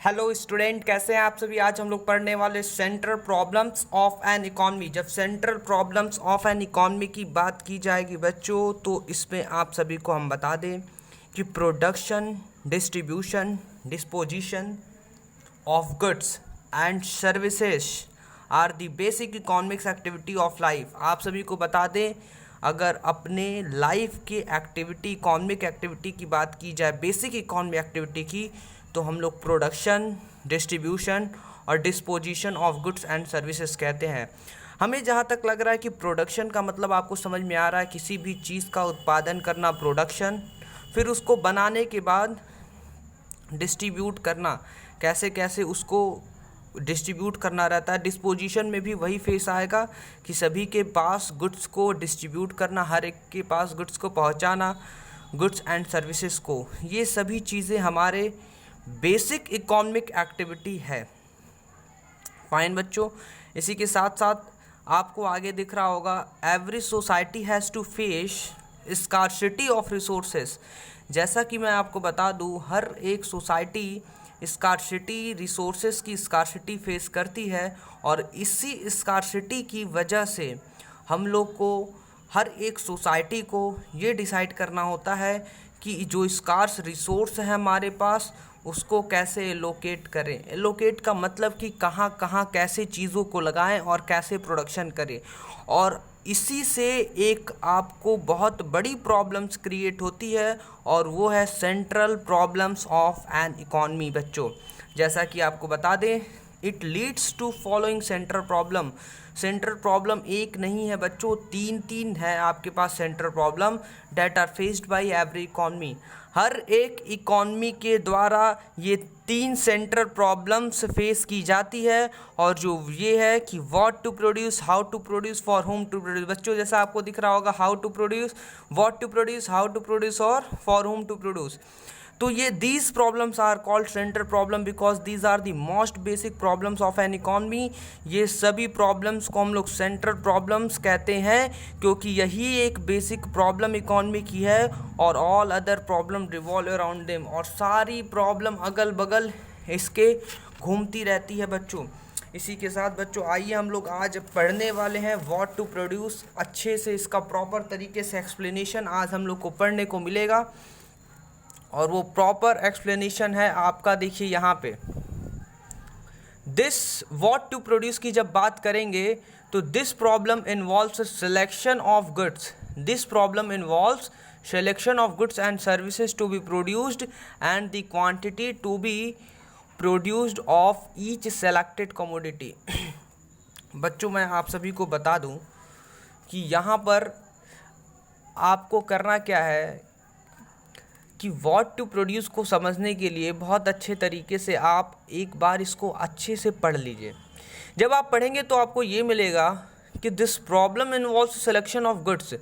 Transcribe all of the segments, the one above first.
Hello student, कैसे हैं आप सभी। आज हम लोग पढ़ने वाले central problems of an economy. जब central problems of an economy की बात की जाएगी बच्चों, तो इसमें आप सभी को हम बता दें कि production, distribution, disposition of goods and services are the basic economics activity of life. आप सभी को बता दें, अगर अपने लाइफ के एक्टिविटी, इकोनॉमिक एक्टिविटी की बात की जाए, बेसिक इकोनॉमिक एक्टिविटी की, तो हम लोग प्रोडक्शन, डिस्ट्रीब्यूशन और disposition of goods and services कहते हैं। हमें जहाँ तक लग रहा है कि प्रोडक्शन का मतलब आपको समझ में आ रहा है, किसी भी चीज़ का उत्पादन करना प्रोडक्शन, फिर उसको बनाने के बाद डिस्ट्रीब्यूट करना, कैसे कैसे उसको डिस्ट्रीब्यूट करना रहता है। डिस्पोजिशन में भी वही फेस आएगा कि सभी के पास गुड्स को डिस्ट्रीब्यूट करना, हर एक के पास गुड्स को पहुंचाना, गुड्स एंड सर्विसेज को। ये सभी चीज़ें हमारे बेसिक इकोनॉमिक एक्टिविटी है। फाइन बच्चों, इसी के साथ साथ आपको आगे दिख रहा होगा, every society has to face scarcity of resources. जैसा कि मैं आपको बता दूं, हर एक सोसाइटी स्कार्सिटी, रिसोर्सेज की स्कार्सिटी फेस करती है, और इसी स्कार्सिटी की वजह से हम लोग को, हर एक सोसाइटी को ये डिसाइड करना होता है कि जो स्कार्स रिसोर्स है हमारे पास, उसको कैसे एलोकेट करें। एलोकेट का मतलब कि कहाँ कहाँ कैसे चीज़ों को लगाएं और कैसे प्रोडक्शन करें। और इसी से एक आपको बहुत बड़ी प्रॉब्लम्स क्रिएट होती है, और वो है central problems of an economy बच्चों। जैसा कि आपको बता दें, it leads to following central problem. Central problem एक नहीं है बच्चों, तीन है आपके पास central problem that are faced by every economy. हर एक इकॉनमी के द्वारा ये 3 सेंट्रल प्रॉब्लम्स फेस की जाती है, और जो ये है कि what to produce, how to produce, for whom to produce. बच्चों जैसा आपको दिख रहा होगा, how to produce, what to produce, how to produce और फॉर होम टू प्रोड्यूस। तो ये these problems are called central problem because these are the most basic problems of an economy. ये सभी प्रॉब्लम्स को हम लोग सेंट्रल प्रॉब्लम्स कहते हैं, क्योंकि यही एक बेसिक प्रॉब्लम इकॉनमी की है, और all other problem revolve around them. और सारी प्रॉब्लम अगल बगल इसके घूमती रहती है बच्चों। इसी के साथ बच्चों, आइए हम लोग आज पढ़ने वाले हैं व्हाट टू प्रोड्यूस। अच्छे से इसका प्रॉपर तरीके से एक्सप्लेनेशन आज हम लोग को पढ़ने को मिलेगा, और वो प्रॉपर एक्सप्लेनेशन है आपका, देखिए यहाँ पे। दिस व्हाट टू प्रोड्यूस की जब बात करेंगे, तो this problem involves selection of goods. This problem involves selection of goods and services to be produced and the quantity to be produced of each selected commodity. बच्चों मैं आप सभी को बता दूं कि यहाँ पर आपको करना क्या है कि व्हाट टू प्रोड्यूस को समझने के लिए बहुत अच्छे तरीके से आप एक बार इसको अच्छे से पढ़ लीजिए। जब आप पढ़ेंगे तो आपको ये मिलेगा कि this problem involves selection of goods.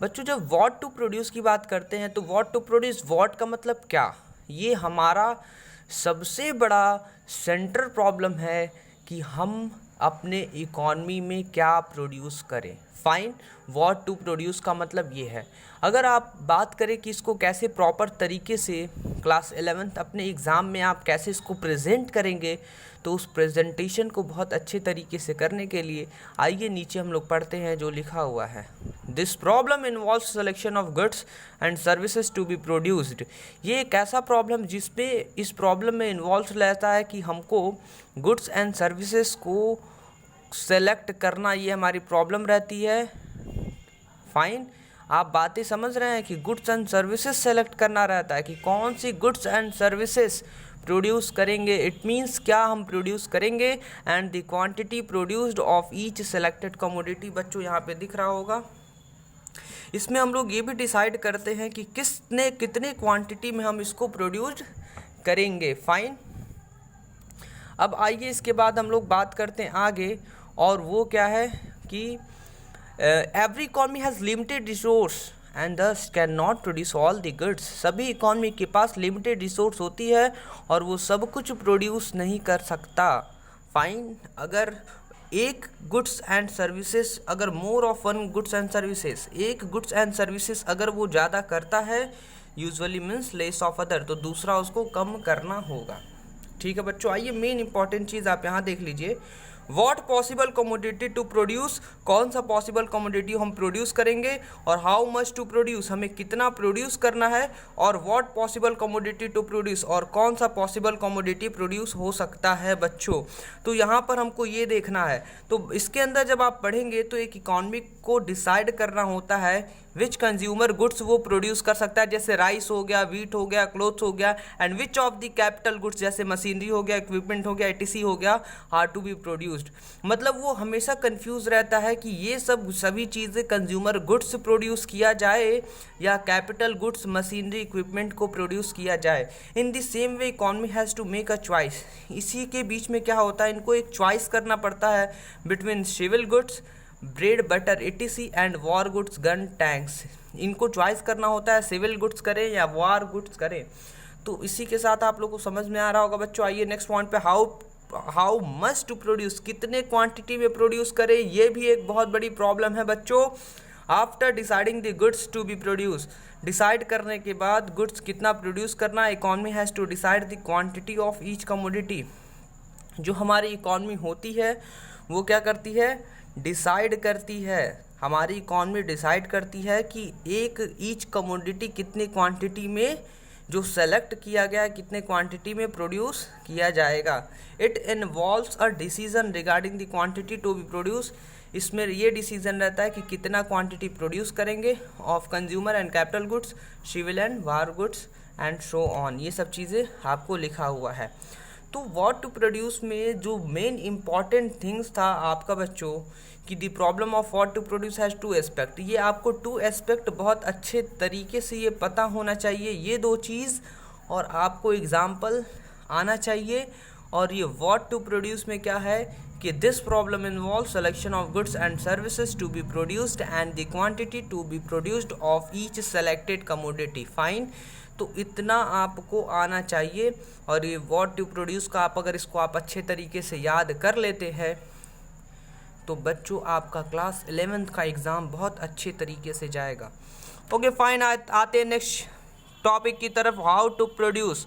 बच्चों जब व्हाट टू प्रोड्यूस की बात करते हैं, तो व्हाट टू प्रोड्यूस, व्हाट का मतलब क्या, ये हमारा सबसे बड़ा सेंट्रल प्रॉब्लम है कि हम अपने इकॉनमी में क्या प्रोड्यूस करें। फाइन, व्हाट टू प्रोड्यूस का मतलब ये है। अगर आप बात करें कि इसको कैसे प्रॉपर तरीके से क्लास 11th अपने एग्ज़ाम में आप कैसे इसको प्रेजेंट करेंगे, तो उस प्रेजेंटेशन को बहुत अच्छे तरीके से करने के लिए आइए नीचे हम लोग पढ़ते हैं जो लिखा हुआ है। This problem involve selection of goods and services to be produced. ये एक ऐसा प्रॉब्लम जिसपे इस प्रॉब्लम में इन्वॉल्व रहता है कि हमको गुड्स एंड सर्विसेज को सेलेक्ट करना, ये हमारी प्रॉब्लम रहती है। फाइन, आप बातें समझ रहे हैं कि गुड्स एंड सर्विसेज सेलेक्ट करना रहता है कि कौन सी गुड्स एंड सर्विसेज प्रोड्यूस करेंगे। इट मीन्स क्या हम प्रोड्यूस करेंगे, and the quantity produced of each selected commodity. बच्चों यहाँ पे दिख रहा होगा, इसमें हम लोग ये भी डिसाइड करते हैं कि कितने क्वांटिटी में हम इसको प्रोड्यूस करेंगे। फाइन, अब आइए इसके बाद हम लोग बात करते हैं आगे, और वो क्या है कि every economy has limited resource and thus can not produce all the goods. सभी इकॉनमी के पास लिमिटेड रिसोर्स होती है, और वो सब कुछ प्रोड्यूस नहीं कर सकता। फाइन, अगर एक गुड्स एंड सर्विसेज, अगर more of one goods and services, एक गुड्स एंड सर्विसेज अगर वो ज़्यादा करता है, usually means less of other, तो दूसरा उसको कम करना होगा। ठीक है बच्चों, आइए मेन इंपॉर्टेंट चीज़ आप यहाँ देख लीजिए। What possible commodity to produce, कौन सा पॉसिबल कमोडिटी हम प्रोड्यूस करेंगे, और हाउ मच टू प्रोड्यूस, हमें कितना प्रोड्यूस करना है, और what possible commodity to produce, और कौन सा पॉसिबल कमोडिटी प्रोड्यूस हो सकता है बच्चों। तो यहाँ पर हमको ये देखना है। तो इसके अंदर जब आप पढ़ेंगे तो एक इकोनॉमी को डिसाइड करना होता है विच कंज्यूमर गुड्स वो प्रोड्यूस कर सकता है, जैसे राइस हो गया, वीट हो गया, क्लोथ्स हो गया, and which of the capital goods जैसे मशीनरी हो गया, इक्विपमेंट हो गया, एटीसी हो गया, आर टू बी प्रोड्यूस्ड। मतलब वो हमेशा कंफ्यूज रहता है कि ये सभी चीज़ें कंज्यूमर गुड्स प्रोड्यूस किया जाए या कैपिटल गुड्स मशीनरी इक्विपमेंट को प्रोड्यूस किया जाए। In the same way economy has to make a choice. इसी के बीच में क्या होता है, इनको एक चॉइस करना पड़ता है between civil goods, bread butter etc and war goods gun tanks. इनको चॉइस करना होता है, सिविल गुड्स करें या वॉर गुड्स करें। तो इसी के साथ आप लोग को समझ में आ रहा होगा बच्चों। आइए नेक्स्ट पॉइंट पे, हाउ मच टू प्रोड्यूस, कितने क्वांटिटी में प्रोड्यूस करें, ये भी एक बहुत बड़ी प्रॉब्लम है बच्चों। After deciding the goods to be produce, decide करने के बाद गुड्स कितना प्रोड्यूस करना, economy has to decide the quantity of each commodity. जो हमारी इकॉनमी होती है वो क्या करती है, डिसाइड करती है, हमारी इकॉनमी डिसाइड करती है कि एक ईच कमोडिटी कितनी क्वांटिटी में जो सेलेक्ट किया गया है कितने क्वांटिटी में प्रोड्यूस किया जाएगा। It involves a decision regarding the quantity to be produce. इसमें ये डिसीजन रहता है कि कितना क्वांटिटी प्रोड्यूस करेंगे of consumer and capital goods, civil and war goods and so on. ये सब चीज़ें आपको लिखा हुआ है। तो व्हाट टू प्रोड्यूस में जो मेन इम्पॉर्टेंट थिंग्स था आपका बच्चों कि the problem of what to produce has two aspect. ये आपको टू एस्पेक्ट बहुत अच्छे तरीके से ये पता होना चाहिए, ये दो चीज़, और आपको एग्जाम्पल आना चाहिए। और ये व्हाट टू प्रोड्यूस में क्या है कि this problem involve selection of goods and services to be produced and the quantity to be produced of each selected commodity. Fine, तो इतना आपको आना चाहिए। और ये व्हाट टू प्रोड्यूस का अगर इसको आप अच्छे तरीके से याद कर लेते हैं तो बच्चों आपका क्लास 11th का एग्ज़ाम बहुत अच्छे तरीके से जाएगा। ओके फाइन, आते हैं नेक्स्ट टॉपिक की तरफ, हाउ टू प्रोड्यूस।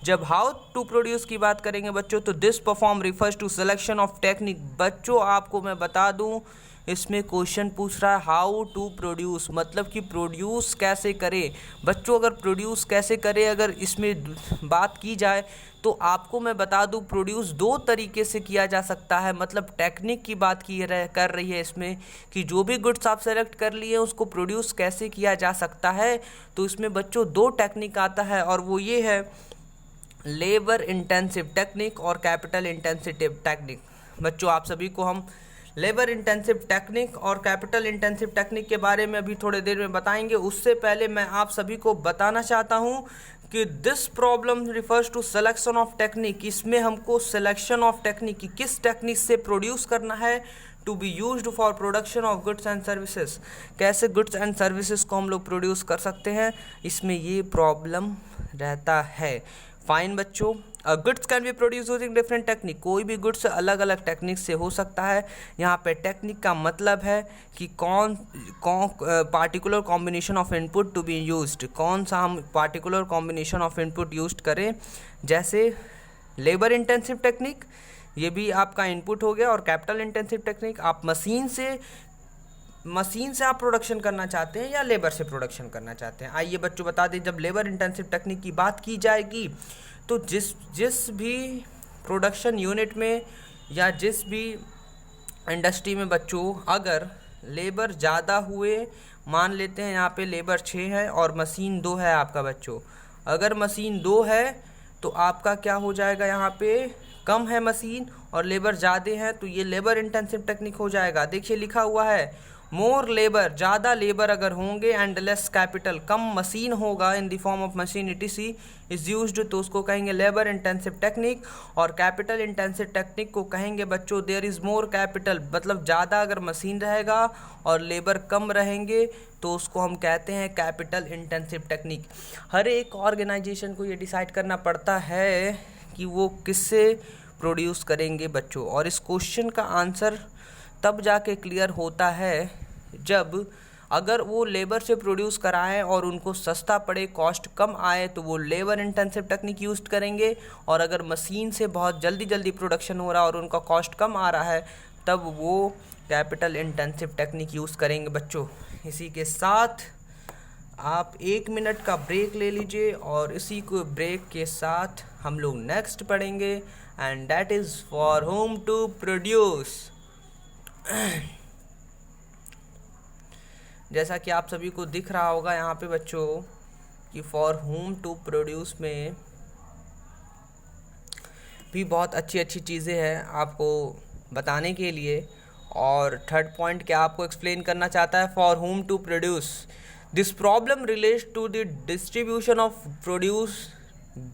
जब हाउ टू प्रोड्यूस की बात करेंगे बच्चों तो this perform refers to selection of technique. बच्चों आपको मैं बता दूं इसमें क्वेश्चन पूछ रहा है हाउ टू प्रोड्यूस, मतलब कि प्रोड्यूस कैसे करें। बच्चों अगर प्रोड्यूस कैसे करें अगर इसमें बात की जाए तो आपको मैं बता दूं प्रोड्यूस दो तरीके से किया जा सकता है। मतलब टेक्निक की बात कर रही है इसमें कि जो भी गुड्स आप सेलेक्ट कर लिए उसको प्रोड्यूस कैसे किया जा सकता है। तो इसमें बच्चों दो टेक्निक आता है और वो ये है लेबर इंटेंसिव टेक्निक और कैपिटल इंटेंसिव टेक्निक। बच्चों आप सभी को हम लेबर इंटेंसिव टेक्निक और कैपिटल इंटेंसिव टेक्निक के बारे में अभी थोड़ी देर में बताएंगे। उससे पहले मैं आप सभी को बताना चाहता हूं कि this problem refers to selection of technique. इसमें हमको सिलेक्शन ऑफ टेक्निक की किस टेक्निक से प्रोड्यूस करना है to be used for production of goods and services, कैसे गुड्स एंड सर्विसेज को हम लोग प्रोड्यूस कर सकते हैं, इसमें ये प्रॉब्लम रहता है। फाइन बच्चों, goods can be produce using different technique. कोई भी गुड्स अलग अलग टेक्निक से हो सकता है। यहाँ पे टेक्निक का मतलब है कि कौन particular combination of input to be used, कौन सा हम particular combination of input use करें। जैसे लेबर इंटेंसिव टेक्निक ये भी आपका इनपुट हो गया, और कैपिटल इंटेंसिव टेक्निक आप मशीन से आप प्रोडक्शन करना चाहते हैं या लेबर से प्रोडक्शन करना चाहते हैं। आइए बच्चों बता दें, जब लेबर इंटेंसिव टेक्निक की बात की जाएगी तो जिस भी प्रोडक्शन यूनिट में या जिस भी इंडस्ट्री में बच्चों अगर लेबर ज़्यादा हुए, मान लेते हैं यहाँ पे लेबर 6 है और मशीन 2 है आपका बच्चों, अगर मशीन 2 है तो आपका क्या हो जाएगा, यहाँ पे कम है मशीन और लेबर ज़्यादा है तो ये लेबर इंटेंसिव टेक्निक हो जाएगा। देखिए लिखा हुआ है मोर लेबर, ज़्यादा लेबर अगर होंगे एंड लेस कैपिटल, कम मशीन होगा in the form of machine ETC is used, तो उसको कहेंगे लेबर इंटेंसिव टेक्निक। और कैपिटल इंटेंसिव टेक्निक को कहेंगे बच्चों देयर इज़ मोर कैपिटल, मतलब ज़्यादा अगर मशीन रहेगा और लेबर कम रहेंगे तो उसको हम कहते हैं कैपिटल इंटेंसिव टेक्निक। हर एक ऑर्गेनाइजेशन को ये डिसाइड करना पड़ता है कि वो किससे प्रोड्यूस करेंगे बच्चों, और इस क्वेश्चन का आंसर तब जाके क्लियर होता है जब अगर वो लेबर से प्रोड्यूस कराएं और उनको सस्ता पड़े, कॉस्ट कम आए, तो वो लेबर इंटेंसिव टेक्निक यूज़ करेंगे। और अगर मशीन से बहुत जल्दी जल्दी प्रोडक्शन हो रहा है और उनका कॉस्ट कम आ रहा है, तब वो कैपिटल इंटेंसिव टेक्निक यूज़ करेंगे बच्चों। इसी के साथ आप 1 मिनट का ब्रेक ले लीजिए और इसी को ब्रेक के साथ हम लोग नेक्स्ट पढ़ेंगे, and that is for whom to produce. जैसा कि आप सभी को दिख रहा होगा यहाँ पे बच्चों कि फॉर होम टू प्रोड्यूस में भी बहुत अच्छी अच्छी चीज़ें हैं आपको बताने के लिए। और थर्ड पॉइंट क्या आपको एक्सप्लेन करना चाहता है, for whom to produce this problem relates to the distribution of produce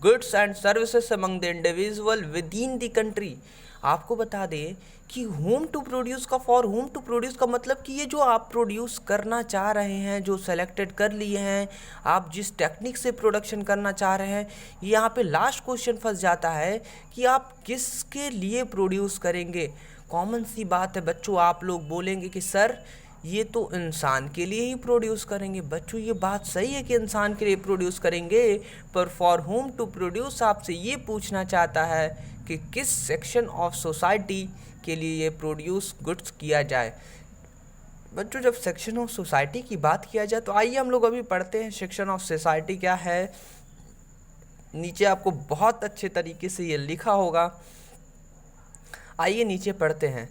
goods and services among the individual within the country. आपको बता दें कि होम टू प्रोड्यूस का, फॉर होम टू प्रोड्यूस का मतलब कि ये जो आप प्रोड्यूस करना चाह रहे हैं, जो सेलेक्टेड कर लिए हैं, आप जिस टेक्निक से प्रोडक्शन करना चाह रहे हैं, यहाँ पे लास्ट क्वेश्चन फंस जाता है कि आप किसके लिए प्रोड्यूस करेंगे। कॉमन सी बात है बच्चों, आप लोग बोलेंगे कि सर ये तो इंसान के लिए ही प्रोड्यूस करेंगे। बच्चों ये बात सही है कि इंसान के लिए प्रोड्यूस करेंगे, पर फॉर होम टू प्रोड्यूस आपसे ये पूछना चाहता है कि किस सेक्शन ऑफ सोसाइटी के लिए ये प्रोड्यूस गुड्स किया जाए। बच्चों जब सेक्शन ऑफ सोसाइटी की बात किया जाए तो आइए हम लोग अभी पढ़ते हैं सेक्शन ऑफ सोसाइटी क्या है। नीचे आपको बहुत अच्छे तरीके से ये लिखा होगा, आइए नीचे पढ़ते हैं।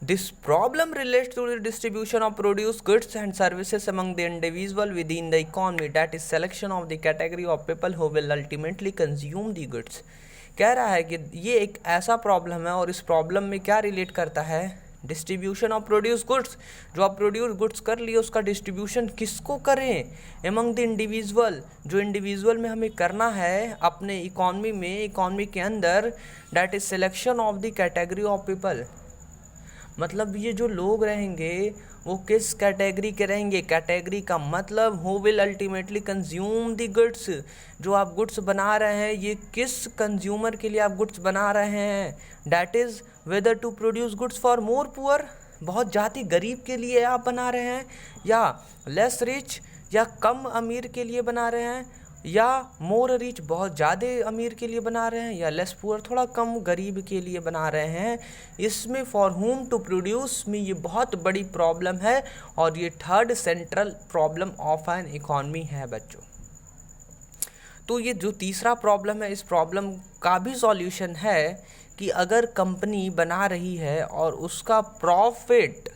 This problem relates to the distribution of produce goods and services among the individual within the economy, that is selection of the category of people who will ultimately consume the goods. कह रहा है कि ये एक ऐसा problem है और इस प्रॉब्लम में क्या रिलेट करता है, डिस्ट्रीब्यूशन ऑफ प्रोड्यूस गुड्स। जो आप प्रोड्यूस गुड्स कर लिए उसका डिस्ट्रीब्यूशन किसको करें, एमंग द इंडिविजुअल, जो इंडिविजुअल में हमें करना है अपने इकॉनमी में, इकॉनमी के अंदर, that is selection of the category of people. मतलब ये जो लोग रहेंगे वो किस कैटेगरी के रहेंगे, कैटेगरी का मतलब who will ultimately consume the goods. जो आप गुड्स बना रहे हैं ये किस कंज्यूमर के लिए आप गुड्स बना रहे हैं, that is whether to produce goods for more poor, बहुत जाति गरीब के लिए आप बना रहे हैं, या लेस रिच, या कम अमीर के लिए बना रहे हैं, या मोर रिच बहुत ज़्यादा अमीर के लिए बना रहे हैं, या लेस पुअर थोड़ा कम गरीब के लिए बना रहे हैं। इसमें फॉर होम टू प्रोड्यूस में ये बहुत बड़ी प्रॉब्लम है और ये third central problem of an economy है बच्चों। तो ये जो तीसरा प्रॉब्लम है, इस प्रॉब्लम का भी सॉल्यूशन है कि अगर कंपनी बना रही है और उसका प्रॉफिट,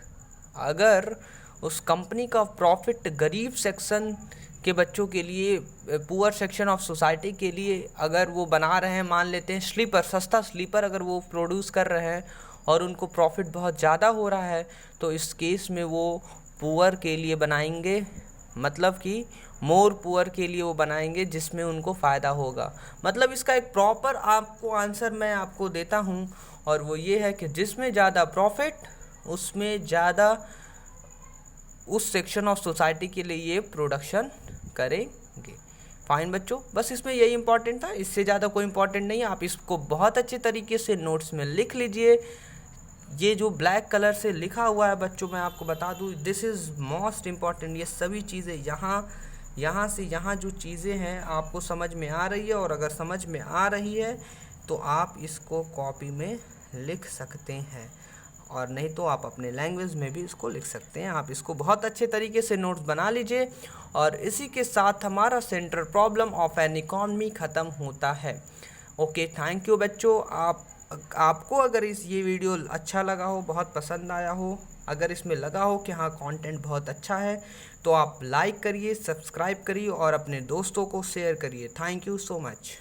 अगर उस कंपनी का प्रॉफिट गरीब सेक्शन के बच्चों के लिए, पुअर सेक्शन ऑफ सोसाइटी के लिए अगर वो बना रहे हैं, मान लेते हैं स्लीपर, सस्ता स्लीपर अगर वो प्रोड्यूस कर रहे हैं और उनको प्रॉफिट बहुत ज़्यादा हो रहा है, तो इस केस में वो पुअर के लिए बनाएंगे, मतलब कि मोर पुअर के लिए वो बनाएंगे जिसमें उनको फ़ायदा होगा। मतलब इसका एक प्रॉपर आपको आंसर मैं आपको देता हूँ और वो ये है कि जिसमें ज़्यादा प्रॉफिट उसमें ज़्यादा उस सेक्शन ऑफ सोसाइटी के लिए ये प्रोडक्शन करेंगे। फाइन बच्चों, बस इसमें यही इंपॉर्टेंट था, इससे ज़्यादा कोई इंपॉर्टेंट नहीं है। आप इसको बहुत अच्छे तरीके से नोट्स में लिख लीजिए। ये जो ब्लैक कलर से लिखा हुआ है बच्चों, मैं आपको बता दूँ, दिस इज़ मोस्ट इम्पॉर्टेंट। ये सभी चीज़ें यहाँ से यहाँ जो चीज़ें हैं आपको समझ में आ रही है, और अगर समझ में आ रही है तो आप इसको कॉपी में लिख सकते हैं, और नहीं तो आप अपने लैंग्वेज में भी इसको लिख सकते हैं। आप इसको बहुत अच्छे तरीके से नोट्स बना लीजिए, और इसी के साथ हमारा central problem of an economy ख़त्म होता है। ओके, थैंक यू बच्चों। आपको अगर ये वीडियो अच्छा लगा हो, बहुत पसंद आया हो, अगर इसमें लगा हो कि हाँ कंटेंट बहुत अच्छा है, तो आप लाइक करिए, सब्सक्राइब करिए और अपने दोस्तों को शेयर करिए। Thank you so much.